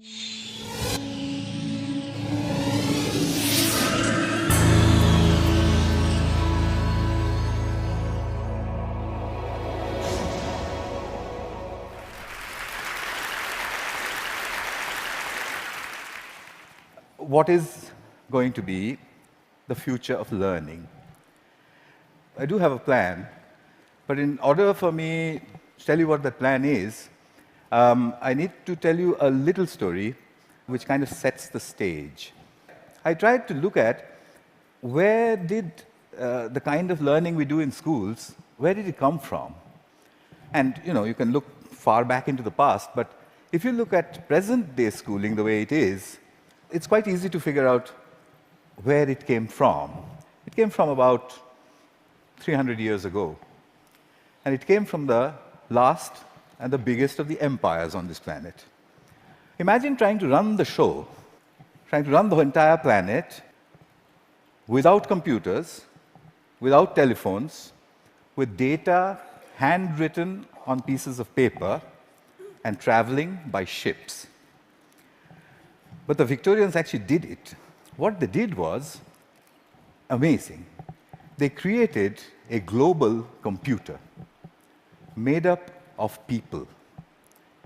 What is going to be the future of learning? I do have a plan, but in order for me to tell you what that plan is, I need to tell you a little story which kind of sets the stage. I tried to look at where did the kind of learning we do in schools, where did it come from? And you can look far back into the past, but if you look at present-day schooling the way it is, it's quite easy to figure out where it came from. It came from about 300 years ago. And it came from the last and the biggest of the empires on this planet. Imagine trying to run the show, trying to run the entire planet without computers, without telephones, with data handwritten on pieces of paper and traveling by ships. But the Victorians actually did it. What they did was amazing. They created a global computer made up of people.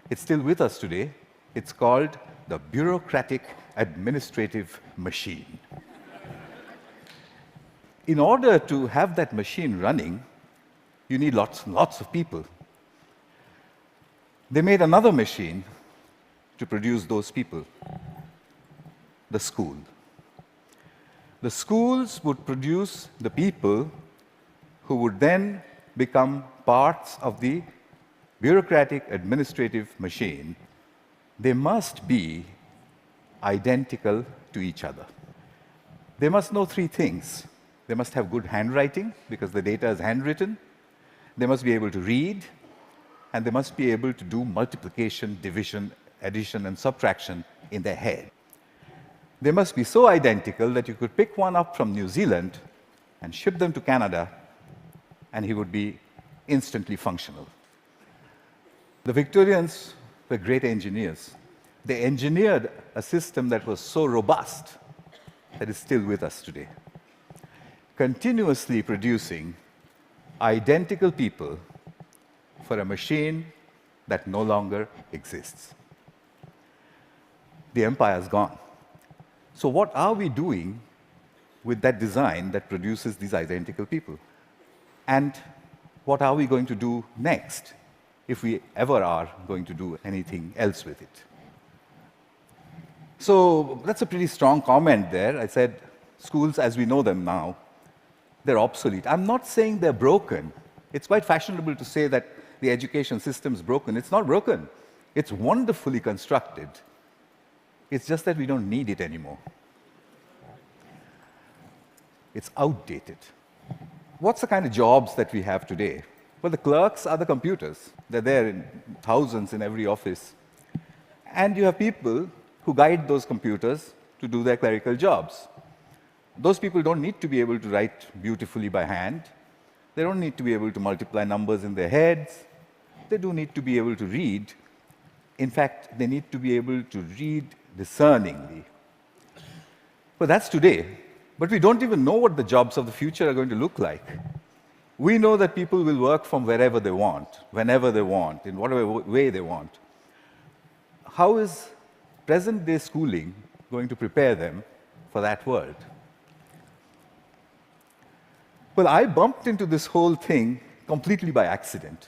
It's still with us today. It's called the bureaucratic administrative machine. In order to have that machine running, you need lots and lots of people. They made another machine to produce those people, the school. The schools would produce the people who would then become parts of the bureaucratic administrative machine. They must be identical to each other. They must know three things. They must have good handwriting, because the data is handwritten. They must be able to read, and they must be able to do multiplication, division, addition, and subtraction in their head. They must be so identical that you could pick one up from New Zealand and ship them to Canada, and he would be instantly functional. The Victorians were great engineers. They engineered a system that was so robust that is still with us today, continuously producing identical people for a machine that no longer exists. The empire's gone. So what are we doing with that design that produces these identical people? And what are we going to do next, if we ever are going to do anything else with it? So that's a pretty strong comment there. I said, schools as we know them now, they're obsolete. I'm not saying they're broken. It's quite fashionable to say that the education system's broken. It's not broken. It's wonderfully constructed. It's just that we don't need it anymore. It's outdated. What's the kind of jobs that we have today? Well, the clerks are the computers. They're there in thousands in every office. And you have people who guide those computers to do their clerical jobs. Those people don't need to be able to write beautifully by hand. They don't need to be able to multiply numbers in their heads. They do need to be able to read. In fact, they need to be able to read discerningly. But that's today. But we don't even know what the jobs of the future are going to look like. We know that people will work from wherever they want, whenever they want, in whatever way they want. How is present-day schooling going to prepare them for that world? Well, I bumped into this whole thing completely by accident.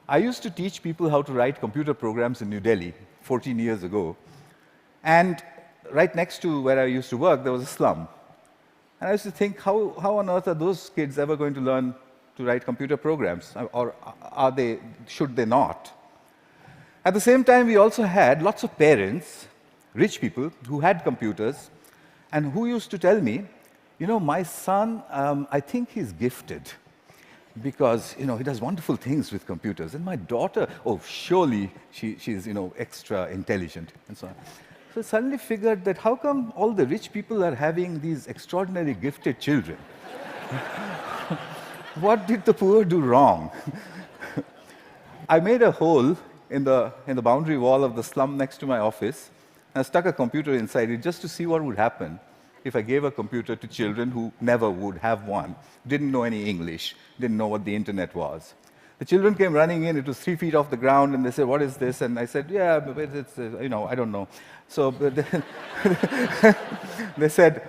I used to teach people how to write computer programs in New Delhi 14 years ago. And right next to where I used to work, there was a slum. And I used to think, how on earth are those kids ever going to learn to write computer programs? Or should they not? At the same time, we also had lots of parents, rich people, who had computers, and who used to tell me, my son, I think he's gifted, because he does wonderful things with computers. And my daughter, surely she's extra intelligent, and so on. So I suddenly figured that how come all the rich people are having these extraordinarily gifted children? What did the poor do wrong? I made a hole in the boundary wall of the slum next to my office, I stuck a computer inside it just to see what would happen if I gave a computer to children who never would have one, didn't know any English, didn't know what the internet was. The children came running in. It was 3 feet off the ground, and they said, "What is this?" And I said, "Yeah, but it's, I don't know." So they said,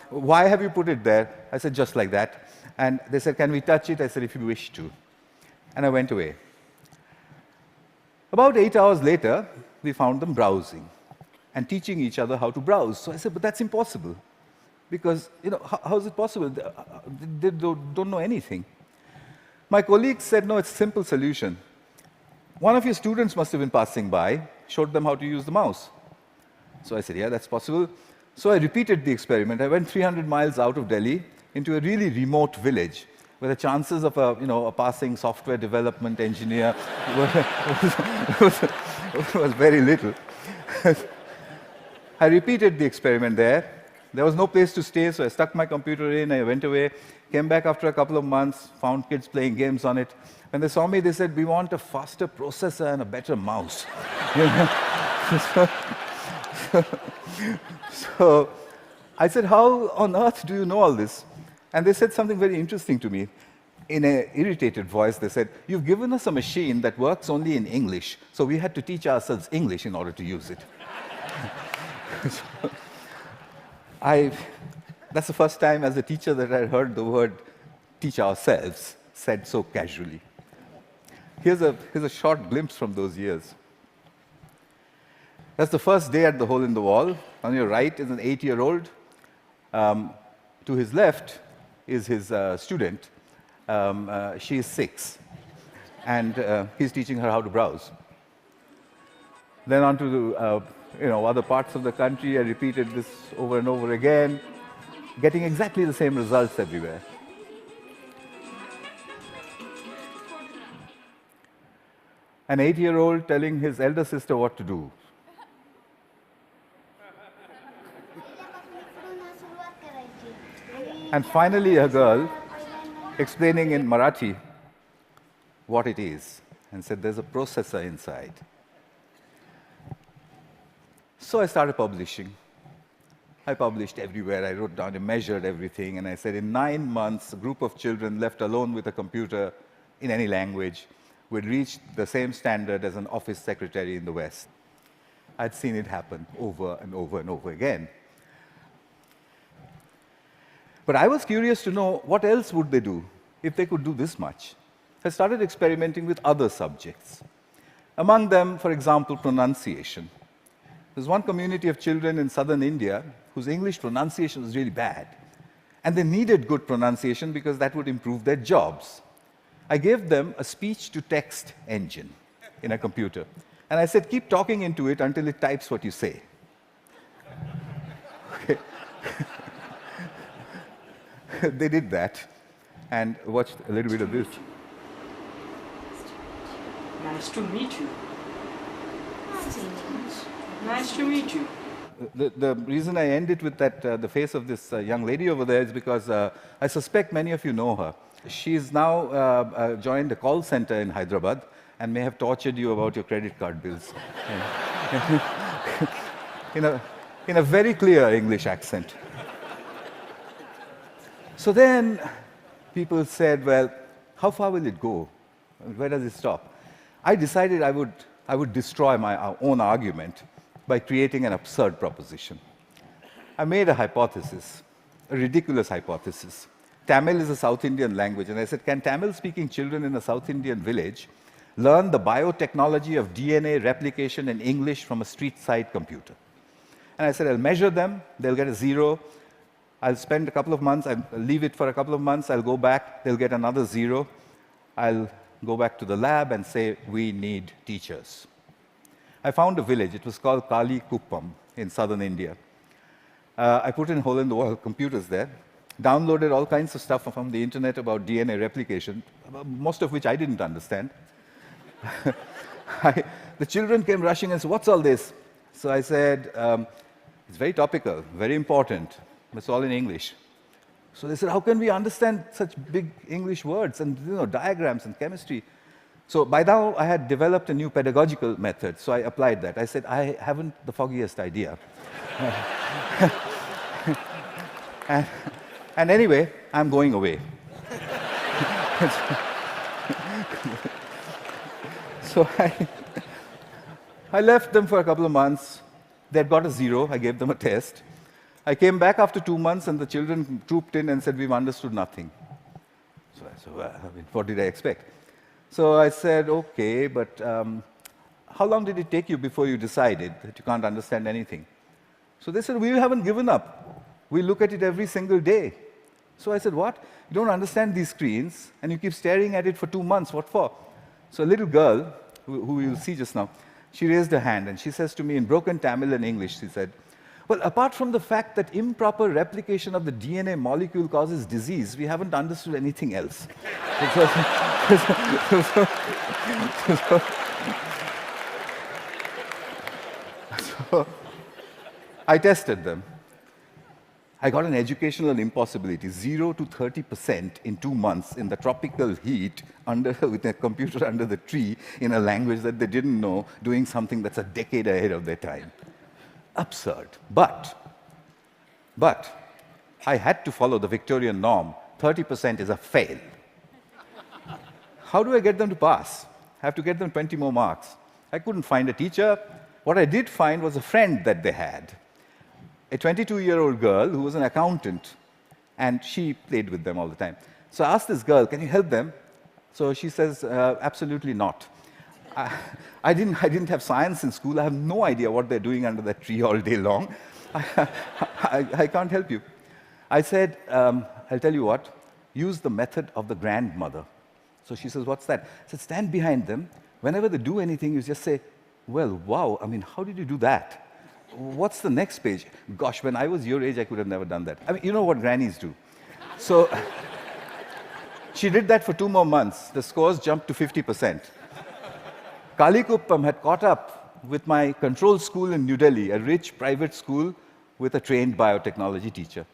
"Why have you put it there?" I said, "Just like that." And they said, "Can we touch it?" I said, "If you wish to." And I went away. About 8 hours later, we found them browsing and teaching each other how to browse. So I said, "But that's impossible, because how is it possible? They don't know anything." My colleagues said, "No, it's a simple solution. One of your students must have been passing by, showed them how to use the mouse." So I said, "Yeah, that's possible." So I repeated the experiment. I went 300 miles out of Delhi into a really remote village where the chances of a passing software development engineer was very little. I repeated the experiment there. There was no place to stay, so I stuck my computer in, I went away, came back after a couple of months, found kids playing games on it. When they saw me, they said, "We want a faster processor and a better mouse." So I said, "How on earth do you know all this?" And they said something very interesting to me. In an irritated voice, they said, "You've given us a machine that works only in English, so we had to teach ourselves English in order to use it." That's the first time as a teacher that I heard the word "teach ourselves" said so casually. Here's a short glimpse from those years. That's the first day at the Hole in the Wall. On your right is an 8-year-old. To his left is his student. She is 6, and he's teaching her how to browse. Then on to other parts of the country. I repeated this over and over again, getting exactly the same results everywhere. An 8-year-old telling his elder sister what to do. And finally, a girl explaining in Marathi what it is, and said, "There's a processor inside." So I started publishing. I published everywhere. I wrote down and measured everything, and I said, in 9 months, a group of children left alone with a computer in any language would reach the same standard as an office secretary in the West. I'd seen it happen over and over and over again. But I was curious to know, what else would they do if they could do this much? I started experimenting with other subjects. Among them, for example, pronunciation. There's one community of children in southern India whose English pronunciation was really bad. And they needed good pronunciation because that would improve their jobs. I gave them a speech-to-text engine in a computer. And I said, "Keep talking into it until it types what you say." Okay. They did that, and watched a little bit of this. Nice to meet you. Nice to meet you. The reason I end it with that, the face of this young lady over there is because I suspect many of you know her. She's now joined a call center in Hyderabad and may have tortured you about your credit card bills. in a very clear English accent. So then people said, "Well, how far will it go? Where does it stop?" I decided I would destroy my own argument by creating an absurd proposition. I made a hypothesis, a ridiculous hypothesis. Tamil is a South Indian language, and I said, can Tamil-speaking children in a South Indian village learn the biotechnology of DNA replication in English from a street-side computer? And I said, I'll measure them, they'll get a 0. I'll spend a couple of months, I'll leave it for a couple of months, I'll go back, they'll get another 0. I'll go back to the lab and say, we need teachers. I found a village, it was called Kali Kuppam in southern India. I put in hole-in-the-wall computers there, downloaded all kinds of stuff from the internet about DNA replication, most of which I didn't understand. The children came rushing and said, what's all this? So I said, it's very topical, very important. It's all in English. So they said, how can we understand such big English words and diagrams and chemistry? So by now, I had developed a new pedagogical method, so I applied that. I said, I haven't the foggiest idea. and, and anyway, I'm going away. So I left them for a couple of months. They'd got a 0. I gave them a test. I came back after 2 months, and the children trooped in and said, we've understood nothing. So I said, well, I mean, what did I expect? So I said, okay, but how long did it take you before you decided that you can't understand anything? So they said, we haven't given up. We look at it every single day. So I said, what? You don't understand these screens, and you keep staring at it for 2 months. What for? So a little girl, who you'll see just now, she raised her hand, and she says to me in broken Tamil and English, she said, well, apart from the fact that improper replication of the DNA molecule causes disease, we haven't understood anything else. So I tested them. I got an educational impossibility, 0 to 30% in 2 months in the tropical heat with a computer under the tree in a language that they didn't know, doing something that's a decade ahead of their time. Absurd. But I had to follow the Victorian norm. 30% is a fail. How do I get them to pass? I have to get them 20 more marks. I couldn't find a teacher. What I did find was a friend that they had, a 22-year-old girl who was an accountant, and she played with them all the time. So I asked this girl, can you help them? So she says, absolutely not. I didn't have science in school. I have no idea what they're doing under that tree all day long. I can't help you. I said, I'll tell you what, use the method of the grandmother. So she says, what's that? I said, stand behind them. Whenever they do anything, you just say, well, wow, I mean, how did you do that? What's the next page? Gosh, when I was your age, I could have never done that. I mean, you know what grannies do. So she did that for 2 more months. The scores jumped to 50%. Kalikuppam had caught up with my control school in New Delhi, a rich private school with a trained biotechnology teacher.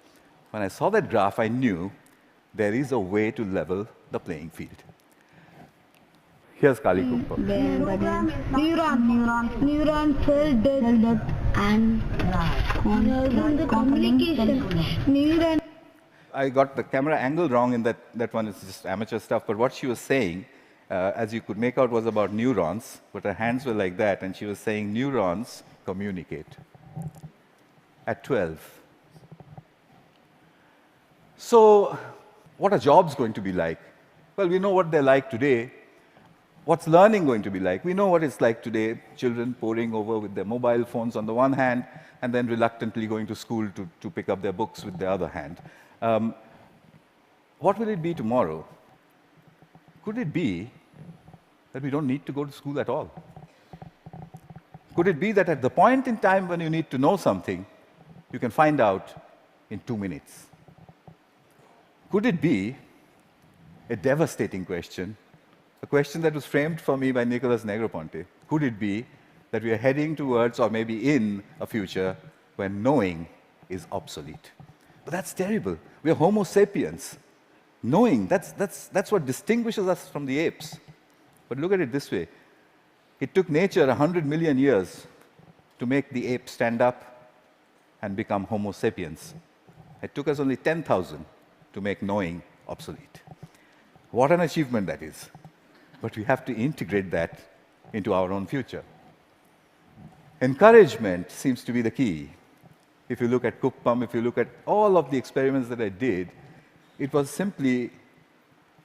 When I saw that graph, I knew there is a way to level the playing field. Here's Kalikuppam. Neuron cell death and communication. I got the camera angle wrong in that one. It's just amateur stuff. But what she was saying, as you could make out, was about neurons. But her hands were like that, and she was saying neurons communicate. At 12. So what are jobs going to be like? Well, we know what they're like today. What's learning going to be like? We know what it's like today, children poring over with their mobile phones on the one hand, and then reluctantly going to school to pick up their books with the other hand. What will it be tomorrow? Could it be that we don't need to go to school at all? Could it be that at the point in time when you need to know something, you can find out in 2 minutes? Could it be a devastating question, a question that was framed for me by Nicholas Negroponte? Could it be that we are heading towards, or maybe in, a future when knowing is obsolete? But that's terrible. We are Homo sapiens. Knowing, that's what distinguishes us from the apes. But look at it this way. It took nature 100 million years to make the ape stand up and become Homo sapiens. It took us only 10,000 to make knowing obsolete. What an achievement that is. But we have to integrate that into our own future. Encouragement seems to be the key. If you look at Kuppam, if you look at all of the experiments that I did, it was simply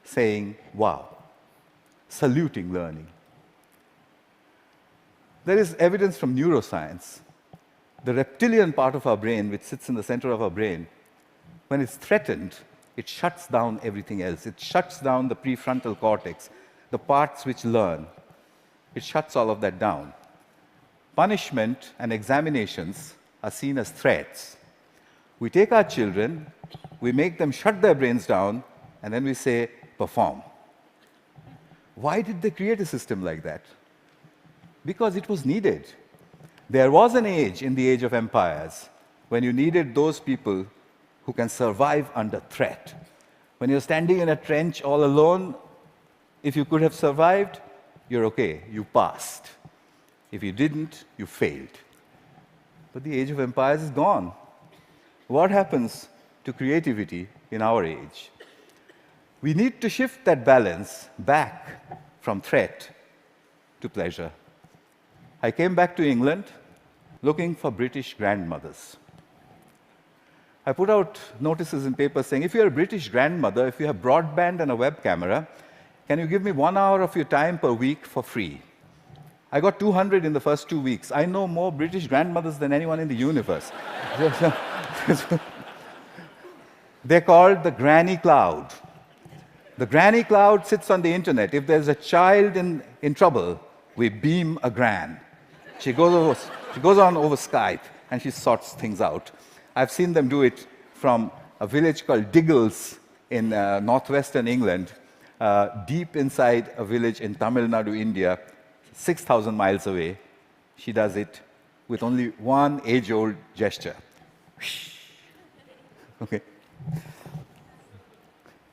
saying, wow, saluting learning. There is evidence from neuroscience. The reptilian part of our brain, which sits in the center of our brain, when it's threatened, it shuts down everything else. It shuts down the prefrontal cortex, the parts which learn. It shuts all of that down. Punishment and examinations are seen as threats. We take our children, we make them shut their brains down, and then we say, perform. Why did they create a system like that? Because it was needed. There was an age in the age of empires when you needed those people who can survive under threat. When you're standing in a trench all alone, if you could have survived, you're okay, you passed. If you didn't, you failed. But the age of empires is gone. What happens to creativity in our age? We need to shift that balance back from threat to pleasure. I came back to England looking for British grandmothers. I put out notices in papers saying, if you're a British grandmother, if you have broadband and a web camera, can you give me 1 hour of your time per week for free? I got 200 in the first 2 weeks. I know more British grandmothers than anyone in the universe. They're called the Granny Cloud. The Granny Cloud sits on the internet. If there's a child in trouble, we beam a gran. She goes on over Skype and she sorts things out. I've seen them do it from a village called Diggles in northwestern England, deep inside a village in Tamil Nadu, India, 6,000 miles away. She does it with only one age-old gesture. Okay.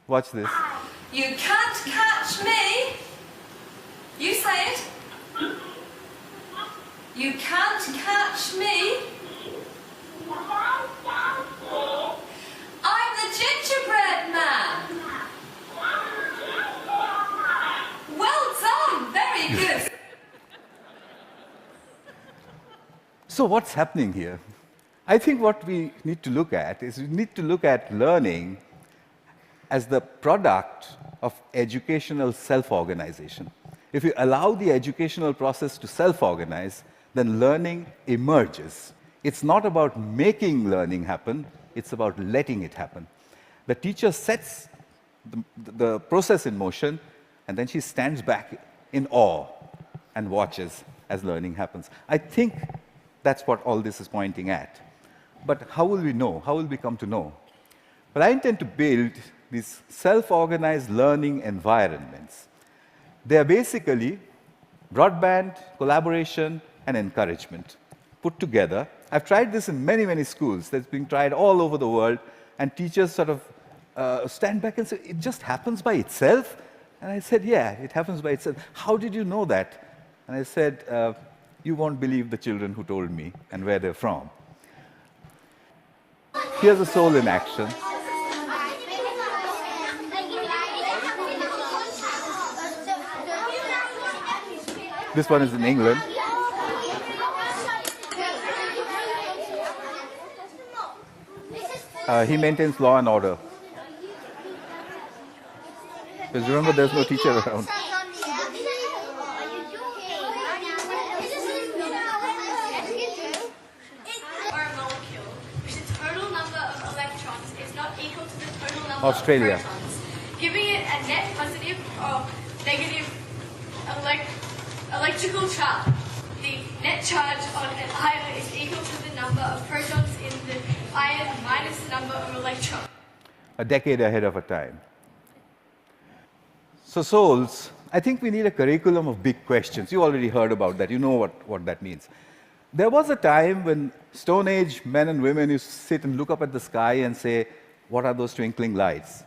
Watch this. You can't catch me. You say it. You can't catch me. I'm the gingerbread man. Well done. Very good. So what's happening here? I think what we need to look at is we need to look at learning as the product of educational self-organization. If you allow the educational process to self-organize, then learning emerges. It's not about making learning happen, it's about letting it happen. The teacher sets the process in motion, and then she stands back in awe and watches as learning happens. I think that's what all this is pointing at. But how will we know? How will we come to know? Well, I intend to build these self-organized learning environments. They are basically broadband, collaboration, and encouragement put together. I've tried this in many, many schools. That's being tried all over the world, and teachers sort of stand back and say, it just happens by itself? And I said, yeah, it happens by itself. How did you know that? And I said, you won't believe the children who told me and where they're from. Here's a soul in action. This one is in England. He maintains law and order. Because remember, there's no teacher around. Australia. Giving it a net positive or negative electrical charge. The net charge on an ion is equal to the number of protons in the ion minus the number of electrons. A decade ahead of our time. So souls, I think we need a curriculum of big questions. You already heard about that. You know what that means. There was a time when Stone Age men and women used to sit and look up at the sky and say, what are those twinkling lights?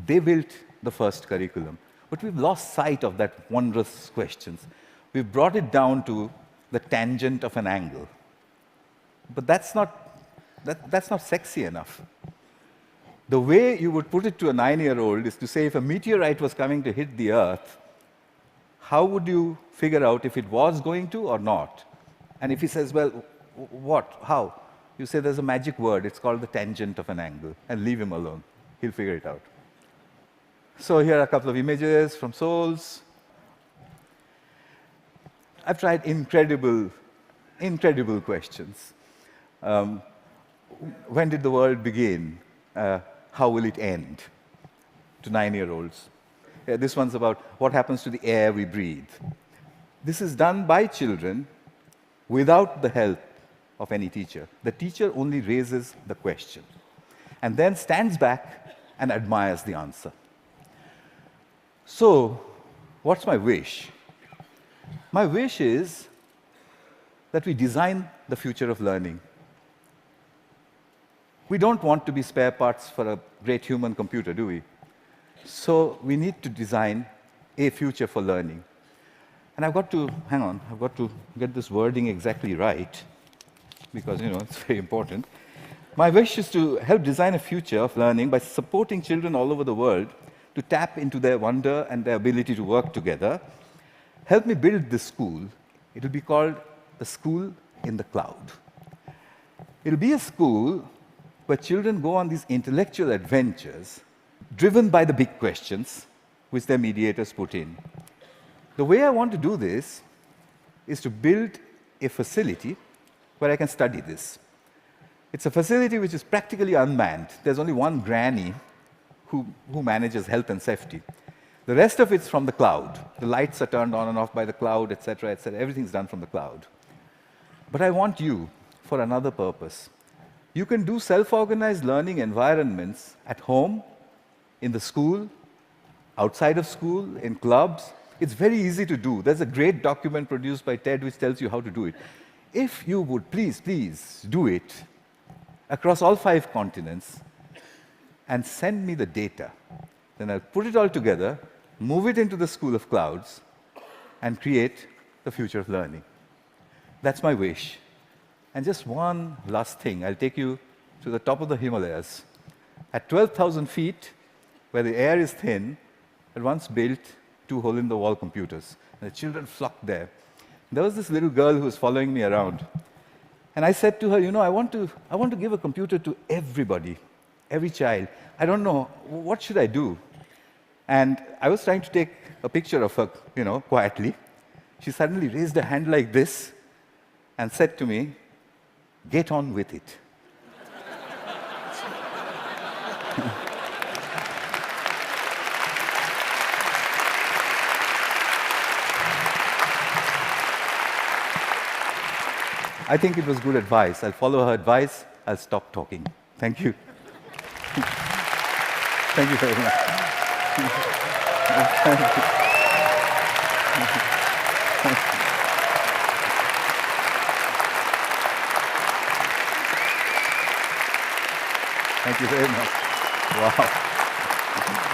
They built the first curriculum. But we've lost sight of that wondrous questions. We've brought it down to the tangent of an angle. But that's not sexy enough. The way you would put it to a 9-year-old is to say, if a meteorite was coming to hit the Earth, how would you figure out if it was going to or not? And if he says, well, what, how? You say there's a magic word, it's called the tangent of an angle, and leave him alone. He'll figure it out. So here are a couple of images from souls. I've tried incredible questions. When did the world begin? How will it end? To 9-year-olds. This one's about what happens to the air we breathe. This is done by children without the help of any teacher. The teacher only raises the question and then stands back and admires the answer. So, what's my wish? My wish is that we design the future of learning. We don't want to be spare parts for a great human computer, do we? So we need to design a future for learning. And I've got to, hang on, I've got to get this wording exactly right, because, it's very important. My wish is to help design a future of learning by supporting children all over the world to tap into their wonder and their ability to work together. Help me build this school. It will be called the School in the Cloud. It'll be a school where children go on these intellectual adventures driven by the big questions which their mediators put in. The way I want to do this is to build a facility where I can study this. It's a facility which is practically unmanned. There's only one granny who manages health and safety. The rest of it's from the cloud. The lights are turned on and off by the cloud, etc., etc. Everything's done from the cloud. But I want you for another purpose. You can do self-organized learning environments at home, in the school, outside of school, in clubs. It's very easy to do. There's a great document produced by TED which tells you how to do it. If you would please do it across all 5 continents and send me the data, then I'll put it all together, move it into the School of Clouds, and create the future of learning. That's my wish. And just one last thing. I'll take you to the top of the Himalayas. At 12,000 feet, where the air is thin, I once built 2 hole-in-the-wall computers. And the children flocked there. There was this little girl who was following me around. And I said to her, I want to give a computer to everybody, every child. I don't know, what should I do? And I was trying to take a picture of her, quietly. She suddenly raised her hand like this and said to me, "Get on with it." I think it was good advice. I'll follow her advice. I'll stop talking. Thank you. Thank you very much. Thank you very much. Wow.